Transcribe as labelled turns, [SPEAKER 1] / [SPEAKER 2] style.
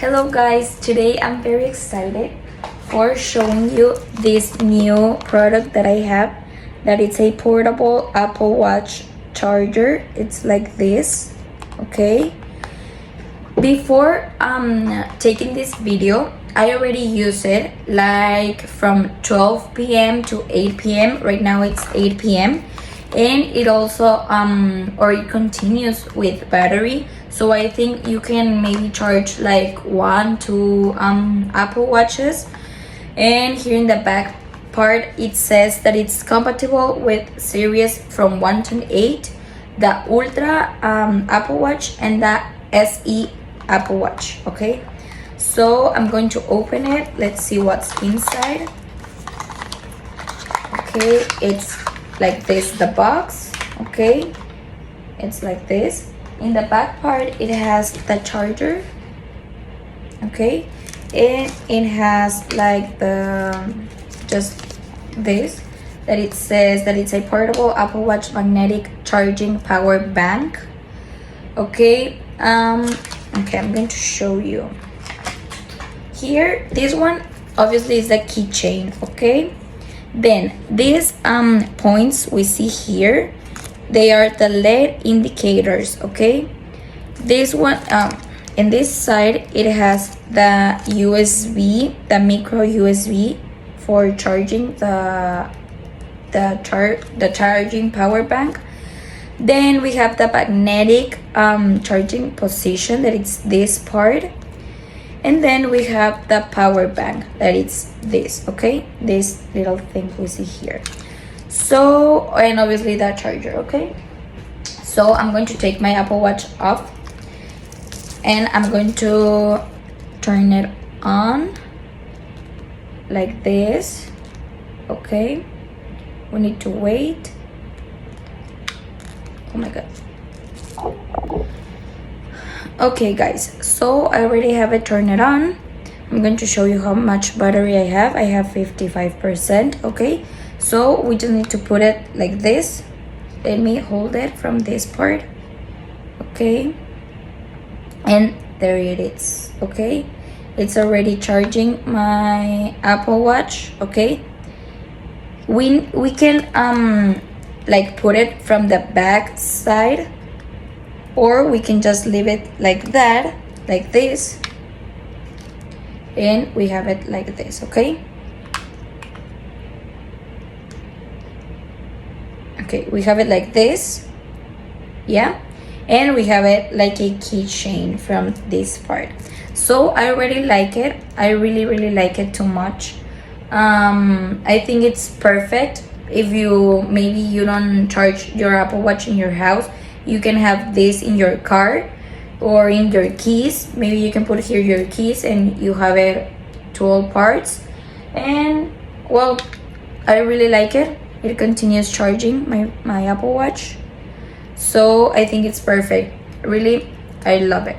[SPEAKER 1] Hello guys, today I'm very excited for showing you this new product that I have, that it's a portable Apple Watch charger. It's like this, okay? Before taking this video, I already used it like from 12 p.m. to 8 p.m. Right now it's 8 p.m. and it also it continues with battery, so I think you can maybe charge like 1-2 Apple Watches. And here in the back part it says that it's compatible with series from 1 to 8, the Ultra Apple Watch and the SE Apple Watch. Okay, so I'm going to open it. Let's see what's inside. Okay, it's like this, the box. Okay, it's like this. In the back part it has the charger, okay, and it has like the just this, that it says that it's a portable Apple Watch magnetic charging power bank. Okay, okay, I'm going to show you here. This one obviously is a keychain. Okay, then these points we see here, they are the LED indicators. Okay, this one in this side it has the USB, the micro USB for charging the charging power bank. Then we have the magnetic charging position, that it's this part. And then we have the power bank, that it's this, okay, this little thing we see here. So, and obviously that charger. Okay, so I'm going to take my Apple Watch off and I'm going to turn it on like this. Okay, we need to wait. Oh my god. Okay guys, so I already have it turned on. I'm going to show you how much battery I have. I have 55%. Okay, so we just need to put it like this. Let me hold it from this part. Okay, and there it is. Okay, it's already charging my Apple Watch. Okay, we can like put it from the back side, or we can just leave it like that, like this, and we have it like this. Okay, okay, we have it like this, yeah, and we have it like a keychain from this part. So I already like it. I really like it too much. I think it's perfect if maybe you don't charge your Apple Watch in your house. You can have this in your car or in your keys. Maybe you can put here your keys and you have it to all parts. And well, I really like it. It continues charging my Apple Watch. So I think it's perfect. Really, I love it.